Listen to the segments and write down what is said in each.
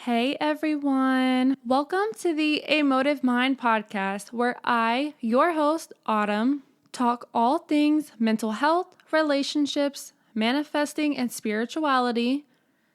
Hey everyone, welcome to the Emotive Mind podcast where I, your host, Autumn, talk all things mental health, relationships, manifesting and spirituality,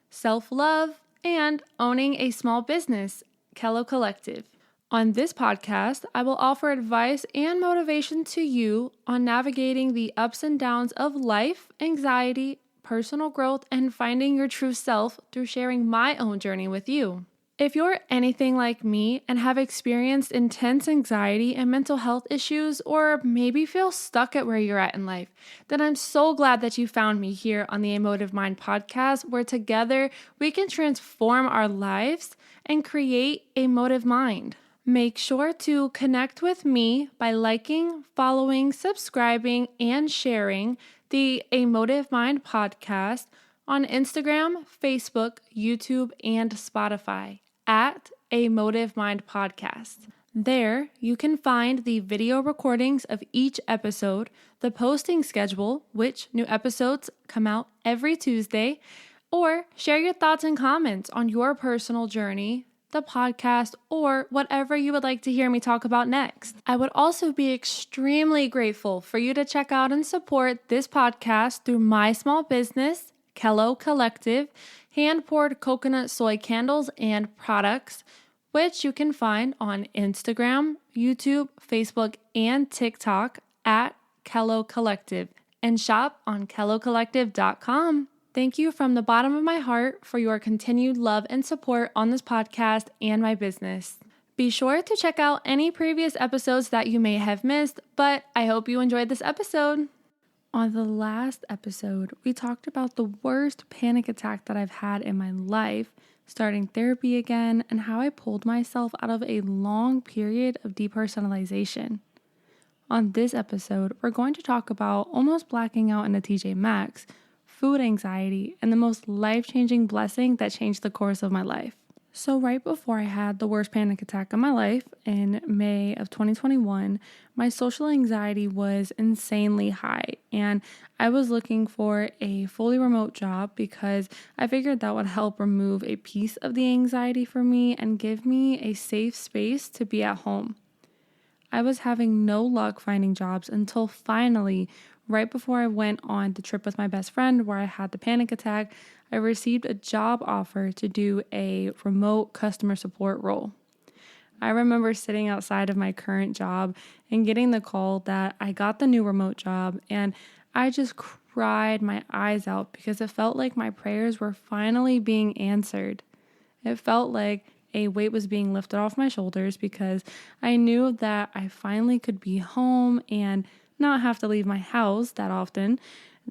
self-love, and owning a small business, Kello Collective. On this podcast, I will offer advice and motivation to you on navigating the ups and downs of life, anxiety, personal growth, and finding your true self through sharing my own journey with you. If you're anything like me and have experienced intense anxiety and mental health issues, or maybe feel stuck at where you're at in life, then I'm so glad that you found me here on the Emotive Mind podcast, where together we can transform our lives and create a motive mind. Make sure to connect with me by liking, following, subscribing, and sharing the Emotive Mind podcast on Instagram, Facebook, YouTube, and Spotify at Emotive Mind Podcast. There, you can find the video recordings of each episode, the posting schedule, which new episodes come out every Tuesday, or share your thoughts and comments on your personal journey, the podcast, or whatever you would like to hear me talk about next. I would also be extremely grateful for you to check out and support this podcast through my small business, Kello Collective, hand-poured coconut soy candles and products, which you can find on Instagram, YouTube, Facebook, and TikTok at Kello Collective, and shop on kellocollective.com. Thank you from the bottom of my heart for your continued love and support on this podcast and my business. Be sure to check out any previous episodes that you may have missed, but I hope you enjoyed this episode. On the last episode, we talked about the worst panic attack that I've had in my life, starting therapy again, and how I pulled myself out of a long period of depersonalization. On this episode, we're going to talk about almost blacking out in a TJ Maxx, food anxiety, and the most life-changing blessing that changed the course of my life. So right before I had the worst panic attack of my life in May of 2021, my social anxiety was insanely high, and I was looking for a fully remote job because I figured that would help remove a piece of the anxiety for me and give me a safe space to be at home. I was having no luck finding jobs until finally, right before I went on the trip with my best friend where I had the panic attack, I received a job offer to do a remote customer support role. I remember sitting outside of my current job and getting the call that I got the new remote job, and I just cried my eyes out because it felt like my prayers were finally being answered. It felt like a weight was being lifted off my shoulders because I knew that I finally could be home and not have to leave my house that often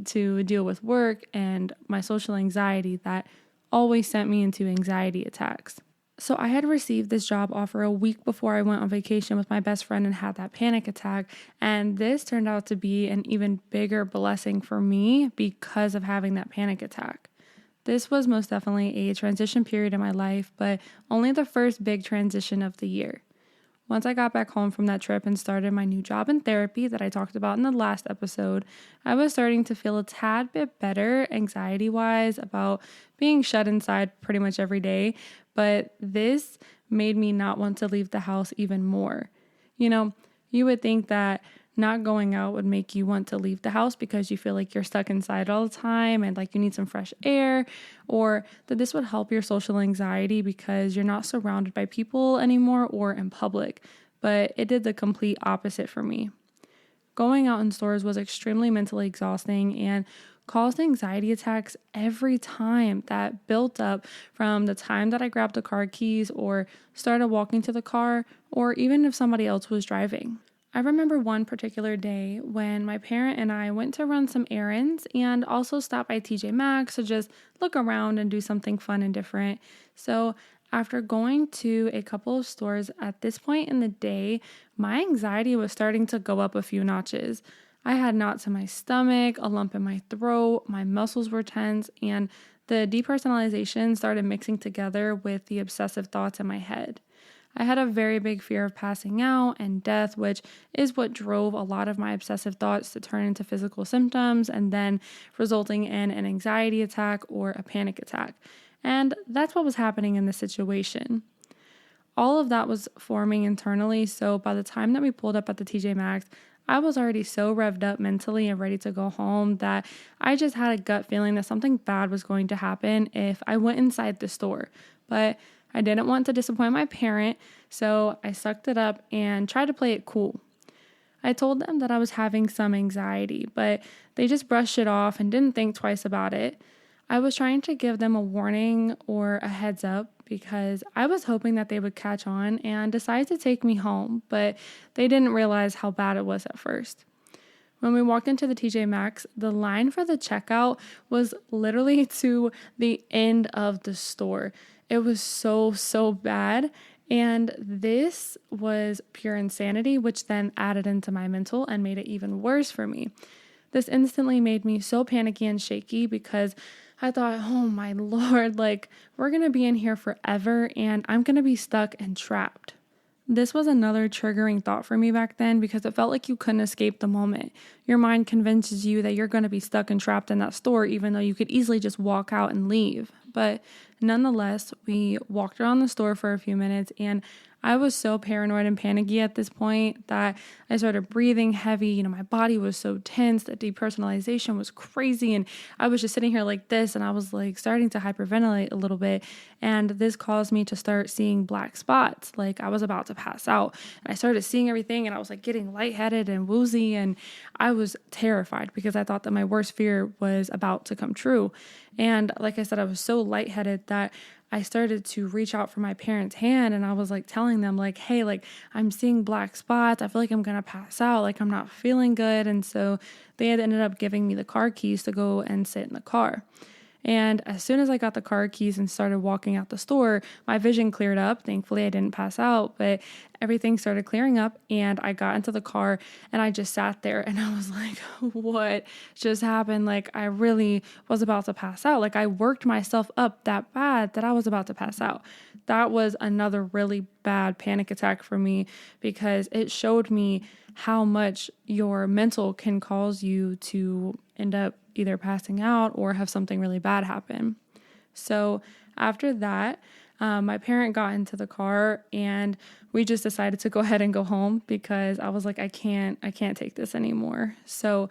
to deal with work and my social anxiety that always sent me into anxiety attacks. So I had received this job offer a week before I went on vacation with my best friend and had that panic attack. And this turned out to be an even bigger blessing for me because of having that panic attack. This was most definitely a transition period in my life, but only the first big transition of the year. Once I got back home from that trip and started my new job in therapy that I talked about in the last episode, I was starting to feel a tad bit better anxiety-wise about being shut inside pretty much every day, but this made me not want to leave the house even more. You would think that not going out would make you want to leave the house because you feel like you're stuck inside all the time and like you need some fresh air, or that this would help your social anxiety because you're not surrounded by people anymore or in public. But it did the complete opposite for me. Going out in stores was extremely mentally exhausting and caused anxiety attacks every time that built up from the time that I grabbed the car keys or started walking to the car, or even if somebody else was driving. I remember one particular day when my parent and I went to run some errands and also stop by TJ Maxx to just look around and do something fun and different. So after going to a couple of stores at this point in the day, my anxiety was starting to go up a few notches. I had knots in my stomach, a lump in my throat, my muscles were tense, and the depersonalization started mixing together with the obsessive thoughts in my head. I had a very big fear of passing out and death, which is what drove a lot of my obsessive thoughts to turn into physical symptoms and then resulting in an anxiety attack or a panic attack. And that's what was happening in this situation. All of that was forming internally. So by the time that we pulled up at the TJ Maxx, I was already so revved up mentally and ready to go home that I just had a gut feeling that something bad was going to happen if I went inside the store. But I didn't want to disappoint my parent, so I sucked it up and tried to play it cool. I told them that I was having some anxiety, but they just brushed it off and didn't think twice about it. I was trying to give them a warning or a heads up because I was hoping that they would catch on and decide to take me home, but they didn't realize how bad it was at first. When we walked into the TJ Maxx, the line for the checkout was literally to the end of the store. It was so bad. And this was pure insanity, which then added into my mental and made it even worse for me. This instantly made me so panicky and shaky because I thought, oh my Lord, we're going to be in here forever and I'm going to be stuck and trapped. This was another triggering thought for me back then because it felt like you couldn't escape the moment. Your mind convinces you that you're going to be stuck and trapped in that store, even though you could easily just walk out and leave. But nonetheless, we walked around the store for a few minutes and I was so paranoid and panicky at this point that I started breathing heavy. My body was so tense. The depersonalization was crazy. And I was just sitting here like this and I was starting to hyperventilate a little bit. And this caused me to start seeing black spots. I was about to pass out. And I started seeing everything and I was getting lightheaded and woozy. And I was terrified because I thought that my worst fear was about to come true. And like I said, I was so lightheaded that I started to reach out for my parents' hand and I was telling them hey, I'm seeing black spots. I feel like I'm going to pass out. I'm not feeling good. And so they had ended up giving me the car keys to go and sit in the car. And as soon as I got the car keys and started walking out the store, my vision cleared up. Thankfully, I didn't pass out, but everything started clearing up and I got into the car and I just sat there and I was like, what just happened? I really was about to pass out. I worked myself up that bad that I was about to pass out. That was another really bad panic attack for me because it showed me how much your mental can cause you to end up either passing out or have something really bad happen. So after that, my parent got into the car and we just decided to go ahead and go home because I was I can't take this anymore. So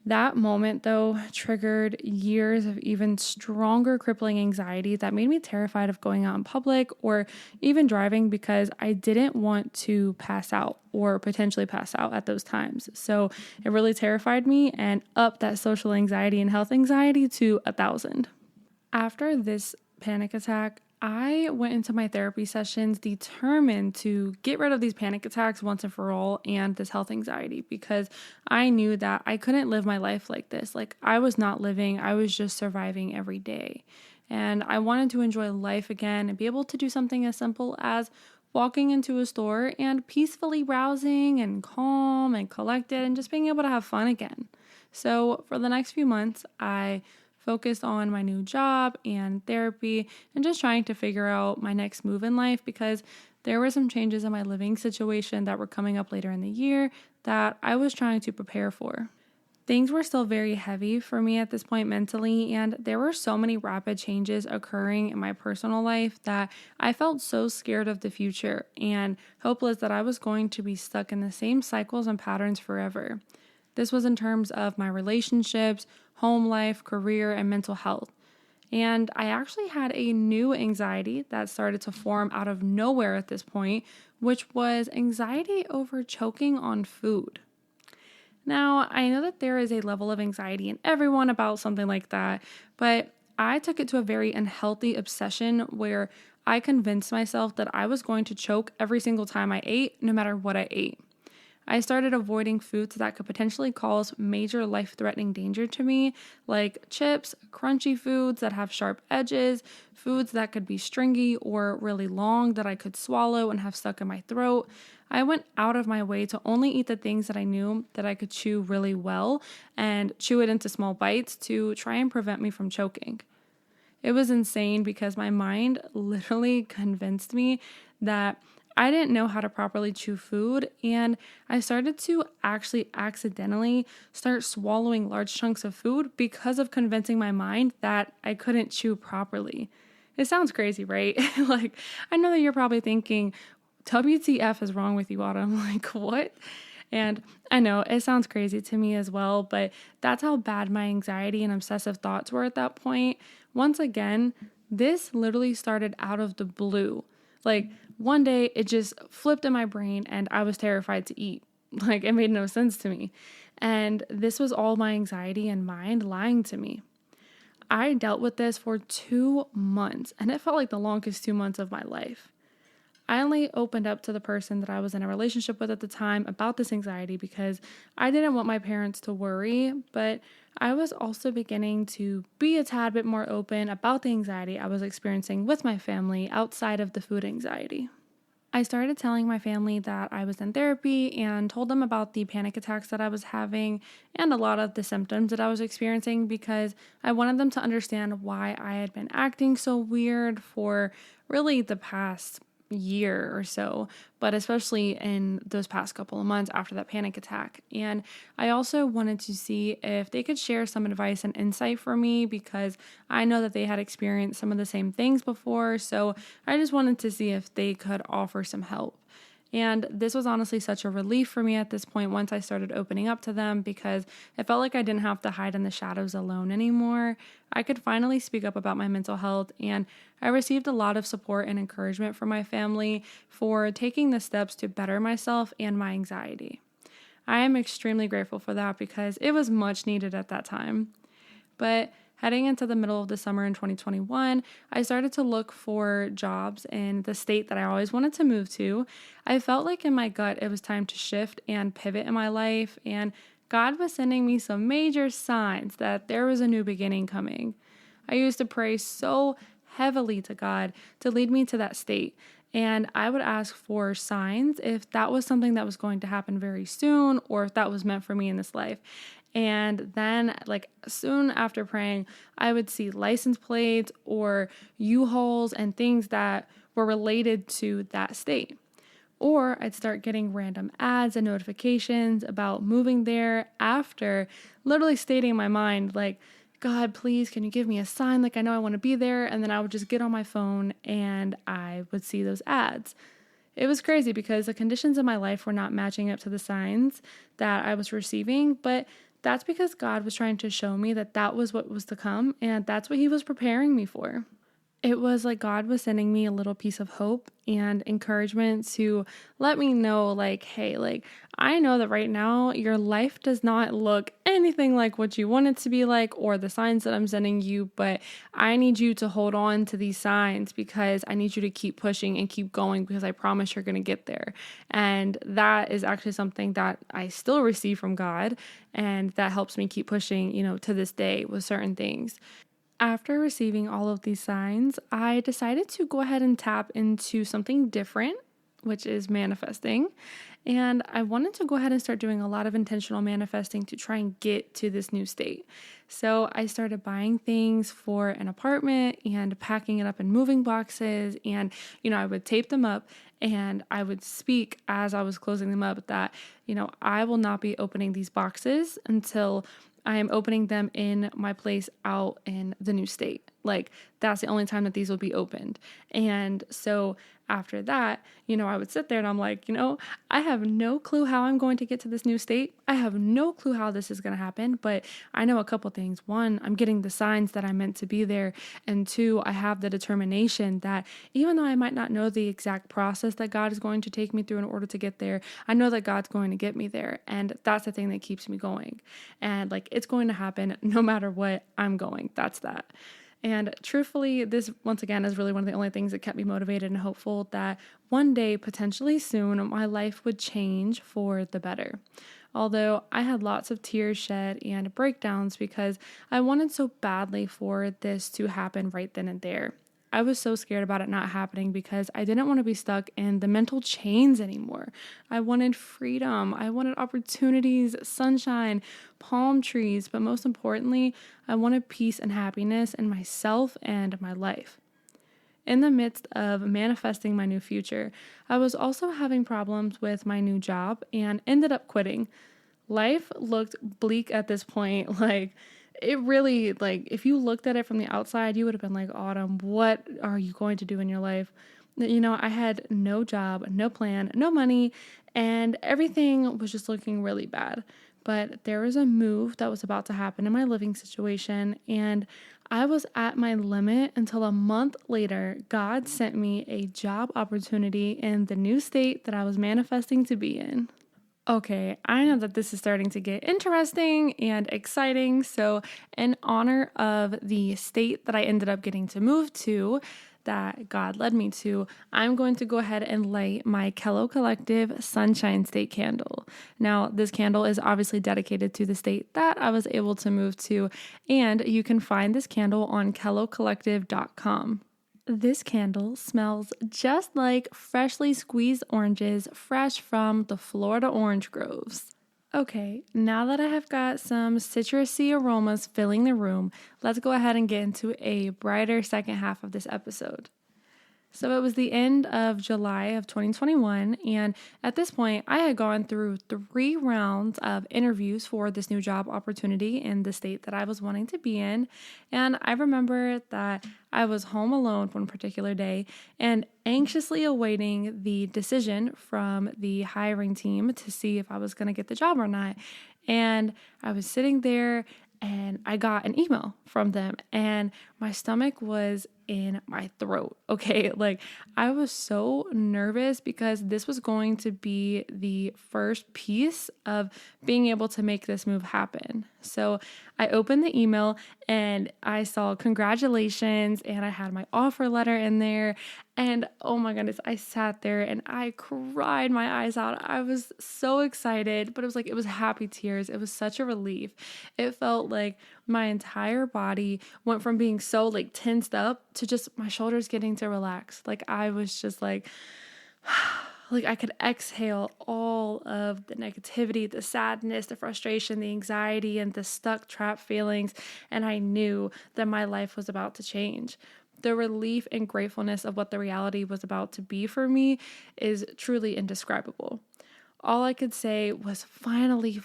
that moment, though, triggered years of even stronger crippling anxiety that made me terrified of going out in public or even driving because I didn't want to pass out or potentially pass out at those times. So it really terrified me and upped that social anxiety and health anxiety to 1,000. After this panic attack, I went into my therapy sessions determined to get rid of these panic attacks once and for all and this health anxiety because I knew that I couldn't live my life like this. I was not living, I was just surviving every day. And I wanted to enjoy life again and be able to do something as simple as walking into a store and peacefully browsing and calm and collected and just being able to have fun again. So for the next few months, I focused on my new job and therapy and just trying to figure out my next move in life because there were some changes in my living situation that were coming up later in the year that I was trying to prepare for. Things were still very heavy for me at this point mentally, and there were so many rapid changes occurring in my personal life that I felt so scared of the future and hopeless that I was going to be stuck in the same cycles and patterns forever. This was in terms of my relationships, home life, career, and mental health. And I actually had a new anxiety that started to form out of nowhere at this point, which was anxiety over choking on food. Now, I know that there is a level of anxiety in everyone about something like that, but I took it to a very unhealthy obsession where I convinced myself that I was going to choke every single time I ate, no matter what I ate. I started avoiding foods that could potentially cause major life-threatening danger to me, like chips, crunchy foods that have sharp edges, foods that could be stringy or really long that I could swallow and have stuck in my throat. I went out of my way to only eat the things that I knew that I could chew really well and chew it into small bites to try and prevent me from choking. It was insane because my mind literally convinced me that I didn't know how to properly chew food, and I started to actually accidentally start swallowing large chunks of food because of convincing my mind that I couldn't chew properly. It sounds crazy, right? Like, I know that you're probably thinking, WTF is wrong with you, Autumn? Like, what? And I know it sounds crazy to me as well, but that's how bad my anxiety and obsessive thoughts were at that point. Once again, this literally started out of the blue. Like, one day it just flipped in my brain and I was terrified to eat. Like, it made no sense to me. And this was all my anxiety and mind lying to me. I dealt with this for 2 months, and it felt like the longest 2 months of my life. I only opened up to the person that I was in a relationship with at the time about this anxiety because I didn't want my parents to worry, but I was also beginning to be a tad bit more open about the anxiety I was experiencing with my family outside of the food anxiety. I started telling my family that I was in therapy and told them about the panic attacks that I was having and a lot of the symptoms that I was experiencing because I wanted them to understand why I had been acting so weird for really the past year or so, but especially in those past couple of months after that panic attack. And I also wanted to see if they could share some advice and insight for me because I know that they had experienced some of the same things before. So I just wanted to see if they could offer some help. And this was honestly such a relief for me at this point once I started opening up to them because it felt like I didn't have to hide in the shadows alone anymore. I could finally speak up about my mental health, and I received a lot of support and encouragement from my family for taking the steps to better myself and my anxiety. I am extremely grateful for that because it was much needed at that time. But heading into the middle of the summer in 2021, I started to look for jobs in the state that I always wanted to move to. I felt like in my gut it was time to shift and pivot in my life, and God was sending me some major signs that there was a new beginning coming. I used to pray so heavily to God to lead me to that state. And I would ask for signs if that was something that was going to happen very soon or if that was meant for me in this life. And then, like, soon after praying, I would see license plates or U-Hauls and things that were related to that state. Or I'd start getting random ads and notifications about moving there after literally stating in my mind, like, God, please, can you give me a sign? Like, I know I want to be there. And then I would just get on my phone and I would see those ads. It was crazy because the conditions in my life were not matching up to the signs that I was receiving, but that's because God was trying to show me that that was what was to come, and that's what He was preparing me for. It was like God was sending me a little piece of hope and encouragement to let me know, like, hey, like, I know that right now your life does not look anything like what you want it to be like or the signs that I'm sending you, but I need you to hold on to these signs because I need you to keep pushing and keep going because I promise you're going to get there. And that is actually something that I still receive from God, and that helps me keep pushing, to this day with certain things. After receiving all of these signs, I decided to go ahead and tap into something different, which is manifesting. And I wanted to go ahead and start doing a lot of intentional manifesting to try and get to this new state. So I started buying things for an apartment and packing it up in moving boxes. And, I would tape them up and I would speak as I was closing them up that, I will not be opening these boxes until I am opening them in my place out in the new state. Like, that's the only time that these will be opened. And so after that, I would sit there and I'm like, I have no clue how I'm going to get to this new state. I have no clue how this is going to happen, but I know a couple things. One, I'm getting the signs that I'm meant to be there. And two, I have the determination that even though I might not know the exact process that God is going to take me through in order to get there, I know that God's going to get me there. And that's the thing that keeps me going. And like, it's going to happen no matter what. I'm going. That's that. And truthfully, this, once again, is really one of the only things that kept me motivated and hopeful that one day, potentially soon, my life would change for the better. Although I had lots of tears shed and breakdowns because I wanted so badly for this to happen right then and there. I was so scared about it not happening because I didn't want to be stuck in the mental chains anymore. I wanted freedom. I wanted opportunities, sunshine, palm trees, but most importantly, I wanted peace and happiness in myself and my life. In the midst of manifesting my new future, I was also having problems with my new job and ended up quitting. Life looked bleak at this point. Like, it really, like, if you looked at it from the outside, you would have been like, Autumn, what are you going to do in your life? I had no job, no plan, no money, and everything was just looking really bad. But there was a move that was about to happen in my living situation, and I was at my limit until a month later, God sent me a job opportunity in the new state that I was manifesting to be in. Okay, I know that this is starting to get interesting and exciting. So, in honor of the state that I ended up getting to move to, that God led me to, I'm going to go ahead and light my Kello Collective Sunshine State candle. Now, this candle is obviously dedicated to the state that I was able to move to, and you can find this candle on kellocollective.com. This candle smells just like freshly squeezed oranges fresh from the Florida orange groves. Okay, now that I have got some citrusy aromas filling the room, let's go ahead and get into a brighter second half of this episode. So it was the end of July of 2021, and at this point, I had gone through 3 rounds of interviews for this new job opportunity in the state that I was wanting to be in. And I remember that I was home alone one particular day and anxiously awaiting the decision from the hiring team to see if I was going to get the job or not. And I was sitting there and I got an email from them and my stomach was in my throat. Okay. Like I was so nervous because this was going to be the first piece of being able to make this move happen. So I opened the email and I saw congratulations and I had my offer letter in there. And oh my goodness, I sat there and I cried my eyes out. I was so excited, but it was happy tears. It was such a relief. It felt like my entire body went from being so like tensed up to just my shoulders getting to relax. Like I was just like I could exhale all of the negativity, the sadness, the frustration, the anxiety, and the stuck trap feelings. And I knew that my life was about to change. The relief and gratefulness of what the reality was about to be for me is truly indescribable. All I could say was finally,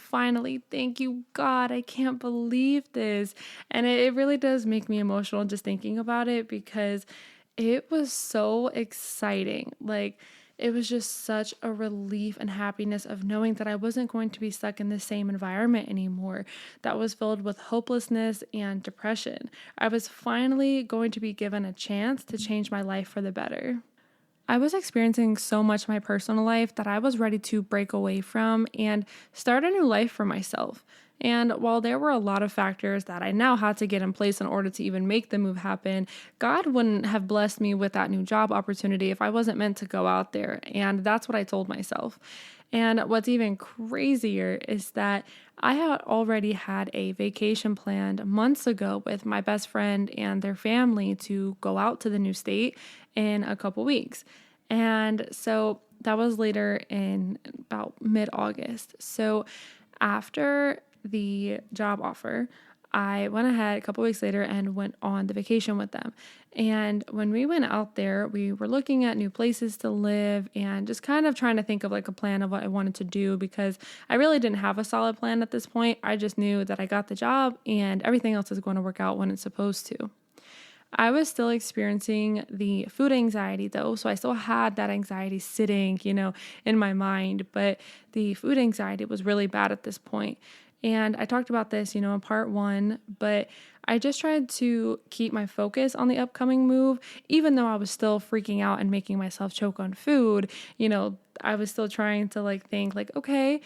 thank you, God. I can't believe this. And it really does make me emotional just thinking about it because it was so exciting. Like, it was just such a relief and happiness of knowing that I wasn't going to be stuck in the same environment anymore that was filled with hopelessness and depression. I was finally going to be given a chance to change my life for the better. I was experiencing so much in my personal life that I was ready to break away from and start a new life for myself. And while there were a lot of factors that I now had to get in place in order to even make the move happen, God wouldn't have blessed me with that new job opportunity if I wasn't meant to go out there. And that's what I told myself. And what's even crazier is that I had already had a vacation planned months ago with my best friend and their family to go out to the new state in a couple weeks. And so that was later in about mid-August. So after the job offer, I went ahead a couple weeks later and went on the vacation with them. And when we went out there, we were looking at new places to live and just kind of trying to think of like a plan of what I wanted to do because I really didn't have a solid plan at this point. I just knew that I got the job and everything else is going to work out when it's supposed to. I was still experiencing the food anxiety though, so I still had that anxiety sitting, in my mind, but the food anxiety was really bad at this point. And I talked about this, in part 1, but I just tried to keep my focus on the upcoming move, even though I was still freaking out and making myself choke on food. I was still trying to think okay,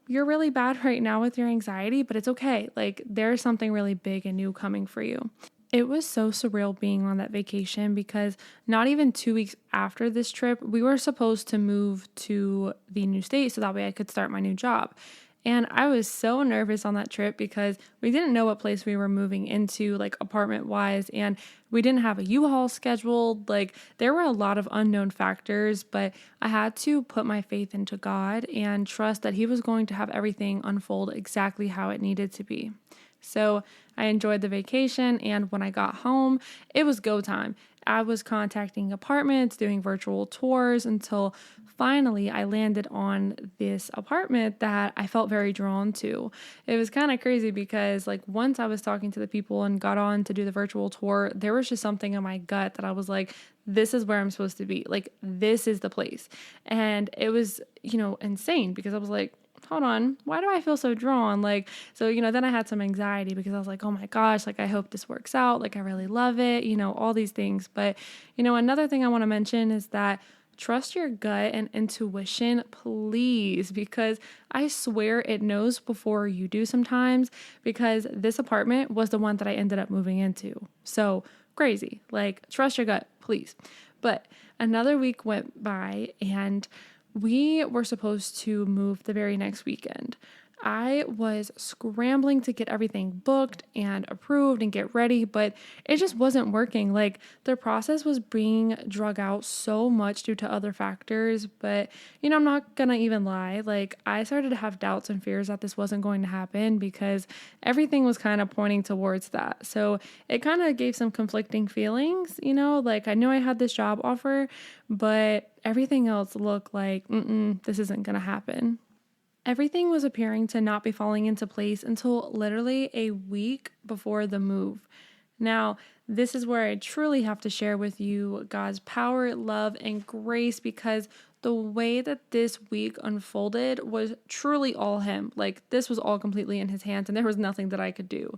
you're really bad right now with your anxiety, but it's okay. There's something really big and new coming for you. It was so surreal being on that vacation because not even 2 weeks after this trip, we were supposed to move to the new state so that way I could start my new job. And I was so nervous on that trip because we didn't know what place we were moving into, apartment wise, and we didn't have a U-Haul scheduled. There were a lot of unknown factors, but I had to put my faith into God and trust that He was going to have everything unfold exactly how it needed to be. So I enjoyed the vacation, and when I got home, it was go time. I was contacting apartments, doing virtual tours until finally I landed on this apartment that I felt very drawn to. It was kind of crazy because like once I was talking to the people and got on to do the virtual tour, there was just something in my gut that I was like, this is where I'm supposed to be. Like, this is the place. And it was, insane because I was like, hold on, why do I feel so drawn? Like, so, then I had some anxiety because I was like, oh my gosh, like, I hope this works out. Like, I really love it, all these things. But, another thing I want to mention is that trust your gut and intuition, please, because I swear it knows before you do sometimes, because this apartment was the one that I ended up moving into. So crazy, like, trust your gut, please. But another week went by and we were supposed to move the very next weekend. I was scrambling to get everything booked and approved and get ready, but it just wasn't working. Like, the process was being drug out so much due to other factors. But, I'm not gonna even lie. Like, I started to have doubts and fears that this wasn't going to happen because everything was kind of pointing towards that. So it kind of gave some conflicting feelings, like I knew I had this job offer, but everything else looked like, this isn't gonna happen. Everything was appearing to not be falling into place until literally a week before the move. Now, this is where I truly have to share with you God's power, love, and grace, because the way that this week unfolded was truly all Him. Like, this was all completely in His hands, and there was nothing that I could do.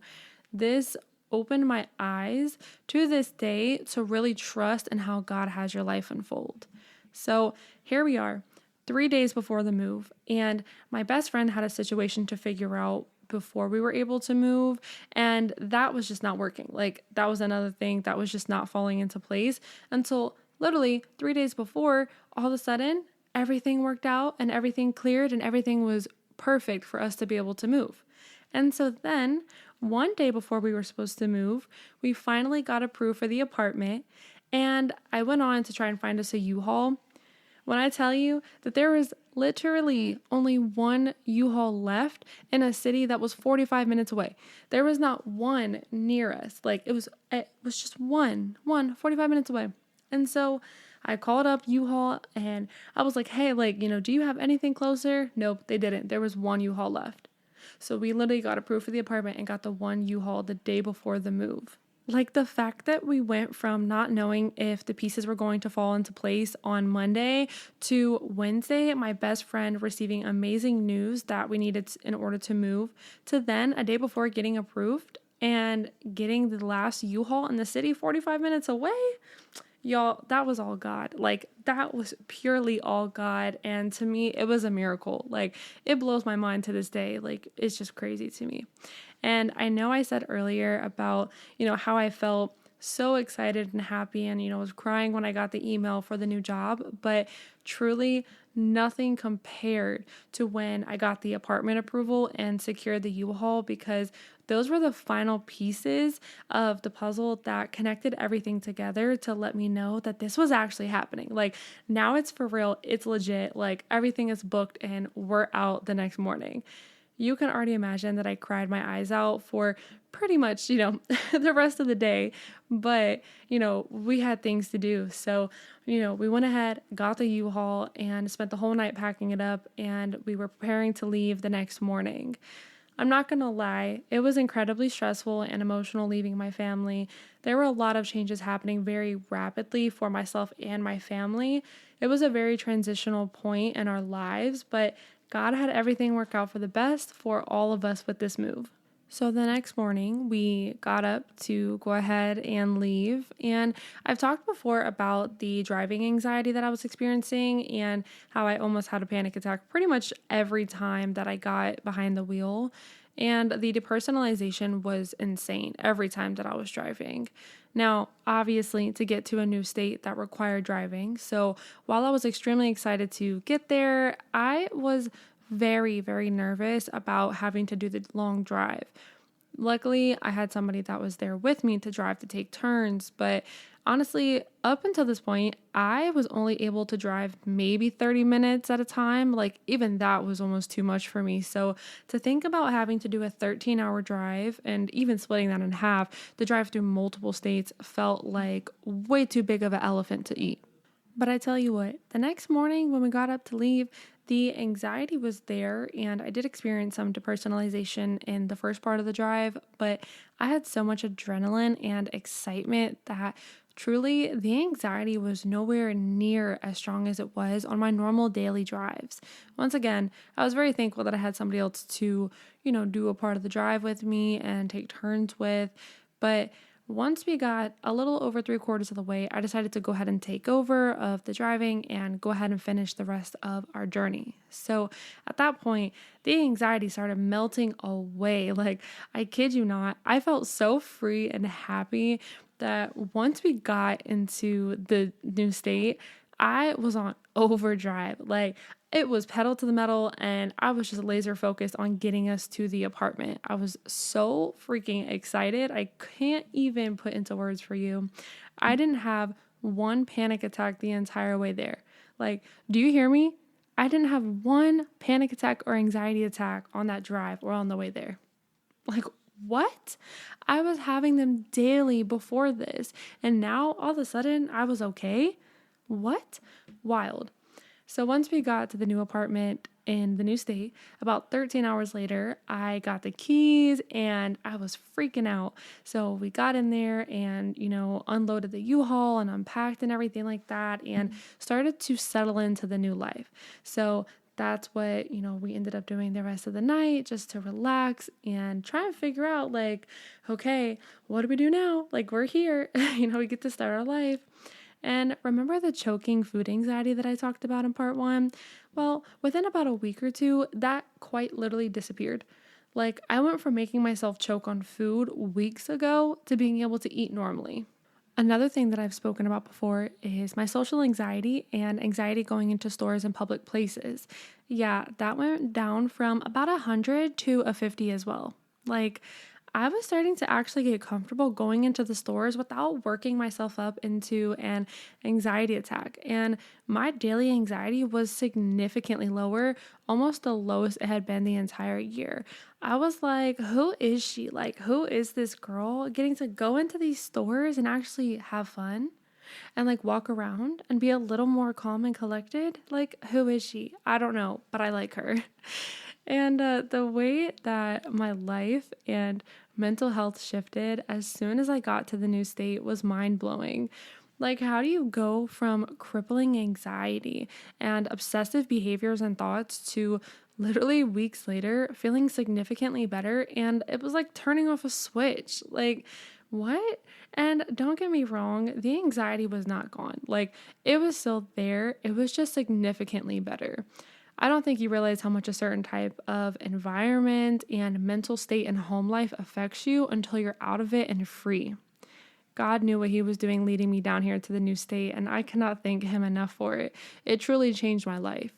This opened my eyes to this day to really trust in how God has your life unfold. So here we are, 3 days before the move, and my best friend had a situation to figure out before we were able to move, and that was just not working. Like, that was another thing that was just not falling into place until literally 3 days before, all of a sudden, everything worked out and everything cleared and everything was perfect for us to be able to move. And so then, one day before we were supposed to move, we finally got approved for the apartment, and I went on to try and find us a U-Haul. When I tell you that there was literally only one U-Haul left in a city that was 45 minutes away. There was not one near us. Like, it was just one 45 minutes away. And so I called up U-Haul and I was like, hey, like, do you have anything closer? Nope, they didn't. There was one U-Haul left. So we literally got approved for the apartment and got the one U-Haul the day before the move. Like, the fact that we went from not knowing if the pieces were going to fall into place on Monday to Wednesday, my best friend receiving amazing news that we needed in order to move, to then a day before getting approved and getting the last U-Haul in the city 45 minutes away. Y'all, that was all God. Like, that was purely all God. And to me, it was a miracle. Like, it blows my mind to this day. Like, it's just crazy to me. And I know I said earlier about, how I felt so excited and happy and, was crying when I got the email for the new job, but truly nothing compared to when I got the apartment approval and secured the U-Haul, because those were the final pieces of the puzzle that connected everything together to let me know that this was actually happening. Like, now it's for real, it's legit, like, everything is booked and we're out the next morning. You can already imagine that I cried my eyes out for pretty much, the rest of the day. But, we had things to do. So, we went ahead, got the U-Haul, and spent the whole night packing it up. And we were preparing to leave the next morning. I'm not going to lie, it was incredibly stressful and emotional leaving my family. There were a lot of changes happening very rapidly for myself and my family. It was a very transitional point in our lives, but God had everything work out for the best for all of us with this move. So the next morning, we got up to go ahead and leave. And I've talked before about the driving anxiety that I was experiencing and how I almost had a panic attack pretty much every time that I got behind the wheel. And the depersonalization was insane every time that I was driving. Now, obviously, to get to a new state that required driving. So while I was extremely excited to get there, I was very, very nervous about having to do the long drive. Luckily, I had somebody that was there with me to drive to take turns, but honestly, up until this point, I was only able to drive maybe 30 minutes at a time. Like, even that was almost too much for me. So, to think about having to do a 13-hour drive and even splitting that in half to drive through multiple states felt like way too big of an elephant to eat. But I tell you what, the next morning when we got up to leave, the anxiety was there, and I did experience some depersonalization in the first part of the drive, but I had so much adrenaline and excitement that truly the anxiety was nowhere near as strong as it was on my normal daily drives. Once again, I was very thankful that I had somebody else to, do a part of the drive with me and take turns with, but once we got a little over 3/4 of the way, I decided to go ahead and take over of the driving and go ahead and finish the rest of our journey. So at that point, the anxiety started melting away. Like, I kid you not, I felt so free and happy that once we got into the new state, I was on overdrive. Like, it was pedal to the metal, and I was just laser focused on getting us to the apartment. I was so freaking excited. I can't even put into words for you. I didn't have one panic attack the entire way there. Like, do you hear me? I didn't have one panic attack or anxiety attack on that drive or on the way there. Like, what? I was having them daily before this, and now all of a sudden I was okay? What? Wild. So once we got to the new apartment in the new state, about 13 hours later, I got the keys and I was freaking out. So we got in there and, unloaded the U-Haul and unpacked and everything like that and started to settle into the new life. So that's what, we ended up doing the rest of the night, just to relax and try and figure out, like, okay, what do we do now? Like, we're here, we get to start our life. And remember the choking food anxiety that I talked about in part 1? Well, within about a week or two, that quite literally disappeared. Like, I went from making myself choke on food weeks ago to being able to eat normally. Another thing that I've spoken about before is my social anxiety and anxiety going into stores and public places. Yeah, that went down from about 100 to a 50 as well. Like, I was starting to actually get comfortable going into the stores without working myself up into an anxiety attack. And my daily anxiety was significantly lower, almost the lowest it had been the entire year. I was like, who is she? Like, who is this girl getting to go into these stores and actually have fun? And like walk around and be a little more calm and collected? Like, who is she? I don't know, but I like her. And the way that my life and mental health shifted as soon as I got to the new state was mind-blowing. Like, how do you go from crippling anxiety and obsessive behaviors and thoughts to literally weeks later feeling significantly better? And it was like turning off a switch. Like, what? And don't get me wrong, the anxiety was not gone. Like, it was still there. It was just significantly better. I don't think you realize how much a certain type of environment and mental state and home life affects you until you're out of it and free. God knew what he was doing leading me down here to the new state, and I cannot thank him enough for it. It truly changed my life.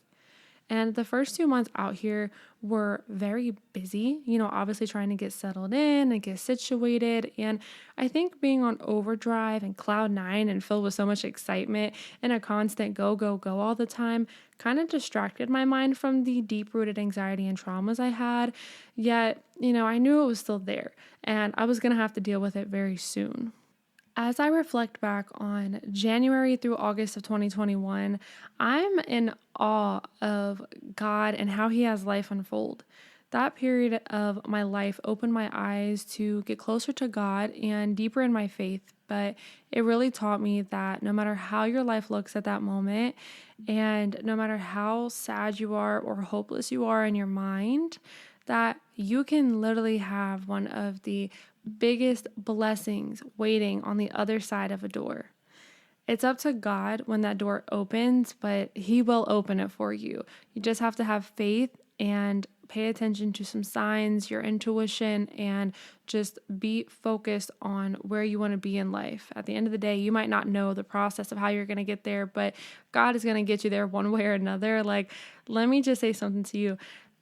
And the first 2 months out here were very busy, obviously trying to get settled in and get situated. And I think being on overdrive and cloud 9 and filled with so much excitement and a constant go, go, go all the time kind of distracted my mind from the deep-rooted anxiety and traumas I had. Yet, I knew it was still there and I was going to have to deal with it very soon. As I reflect back on January through August of 2021, I'm in awe of God and how he has life unfold. That period of my life opened my eyes to get closer to God and deeper in my faith, but it really taught me that no matter how your life looks at that moment, and no matter how sad you are or hopeless you are in your mind, that you can literally have one of the biggest blessings waiting on the other side of a door. It's up to God when that door opens, but he will open it for you. You just have to have faith and pay attention to some signs, your intuition, and just be focused on where you want to be in life. At the end of the day, you might not know the process of how you're going to get there, but God is going to get you there one way or another. Like, let me just say something to you.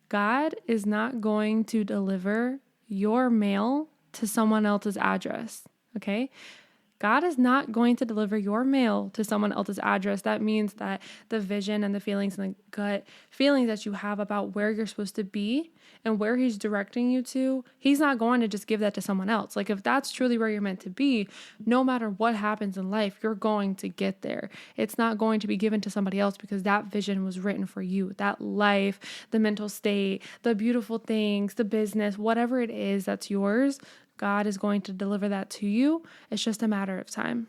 God is not going to deliver your mail to someone else's address. Okay? God is not going to deliver your mail to someone else's address. That means that the vision and the feelings and the gut feelings that you have about where you're supposed to be and where he's directing you to, he's not going to just give that to someone else. Like if that's truly where you're meant to be, no matter what happens in life, you're going to get there. It's not going to be given to somebody else because that vision was written for you. That life, the mental state, the beautiful things, the business, whatever it is that's yours, God is going to deliver that to you. It's just a matter of time.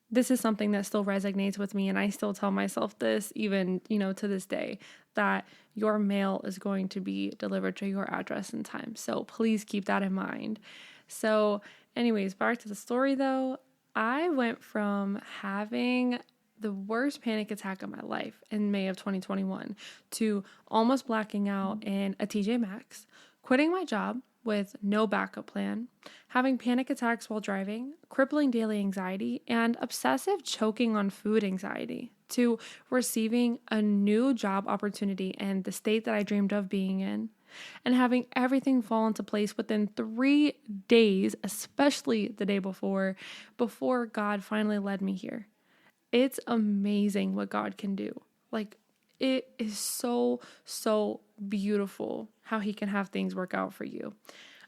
This is something that still resonates with me, and I still tell myself this even, to this day, that your mail is going to be delivered to your address in time. So please keep that in mind. So anyways, back to the story though. I went from having the worst panic attack of my life in May of 2021 to almost blacking out in a TJ Maxx, quitting my job with no backup plan, having panic attacks while driving, crippling daily anxiety, and obsessive choking on food anxiety, to receiving a new job opportunity in the state that I dreamed of being in, and having everything fall into place within 3 days, especially the day before God finally led me here. It's amazing what God can do. Like, it is so, so beautiful how he can have things work out for you.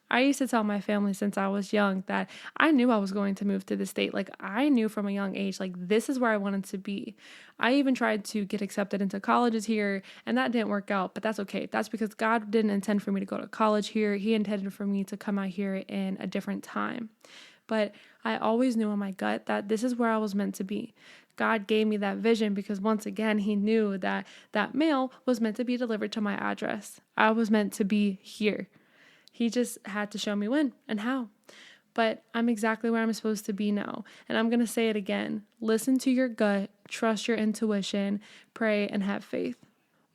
I used to tell my family since I was young that I knew I was going to move to the state. Like I knew from a young age, like this is where I wanted to be. I even tried to get accepted into colleges here and that didn't work out, but that's okay. That's because God didn't intend for me to go to college here. He intended for me to come out here in a different time. But I always knew in my gut that this is where I was meant to be. God gave me that vision because once again, he knew that that mail was meant to be delivered to my address. I was meant to be here. He just had to show me when and how. But I'm exactly where I'm supposed to be now. And I'm going to say it again. Listen to your gut, trust your intuition, pray, and have faith.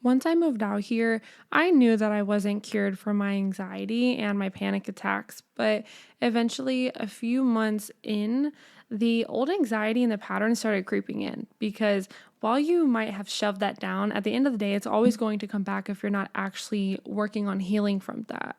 Once I moved out here, I knew that I wasn't cured from my anxiety and my panic attacks, but eventually a few months in, the old anxiety and the patterns started creeping in because while you might have shoved that down, at the end of the day, it's always going to come back if you're not actually working on healing from that.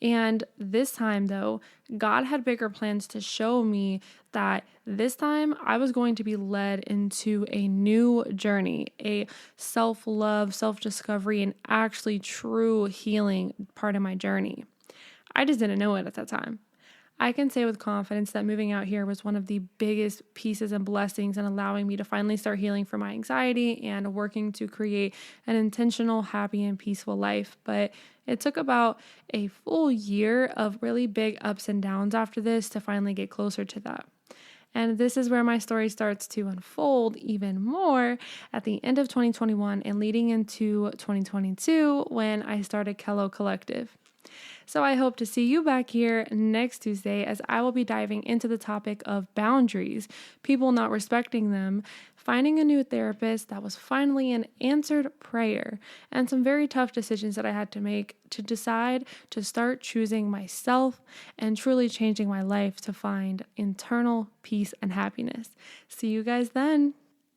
And this time, though, God had bigger plans to show me that this time I was going to be led into a new journey, a self-love, self-discovery, and actually true healing part of my journey. I just didn't know it at that time. I can say with confidence that moving out here was one of the biggest pieces and blessings in allowing me to finally start healing from my anxiety and working to create an intentional, happy, and peaceful life. But it took about a full year of really big ups and downs after this to finally get closer to that. And this is where my story starts to unfold even more at the end of 2021 and leading into 2022 when I started Hello Collective. So I hope to see you back here next Tuesday as I will be diving into the topic of boundaries, people not respecting them, finding a new therapist that was finally an answered prayer, and some very tough decisions that I had to make to decide to start choosing myself and truly changing my life to find internal peace and happiness. See you guys then.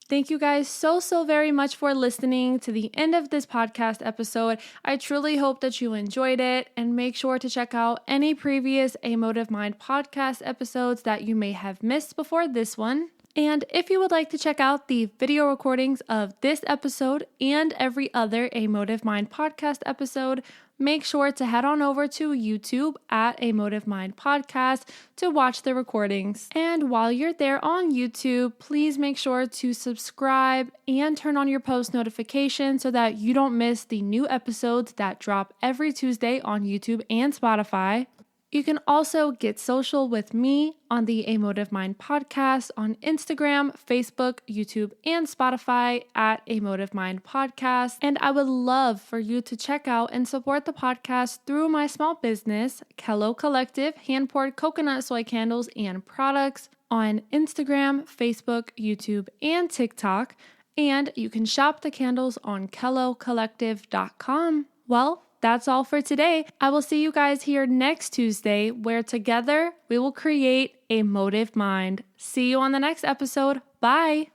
Thank you guys so very much for listening to the end of this podcast episode. I truly hope that you enjoyed it, and make sure to check out any previous A Motive Mind podcast episodes that you may have missed before this one. And if you would like to check out the video recordings of this episode and every other A Motive Mind podcast episode, make sure to head on over to YouTube at A Motive Mind Podcast to watch the recordings. And while you're there on YouTube, please make sure to subscribe and turn on your post notifications so that you don't miss the new episodes that drop every Tuesday on YouTube and Spotify. You can also get social with me on the A Motive Mind podcast on Instagram, Facebook, YouTube, and Spotify at A Motive Mind Podcast. And I would love for you to check out and support the podcast through my small business, Hello Collective, hand-poured coconut soy candles and products on Instagram, Facebook, YouTube, and TikTok. And you can shop the candles on kellocollective.com. Well, that's all for today. I will see you guys here next Tuesday, where together we will create a motive mind. See you on the next episode. Bye.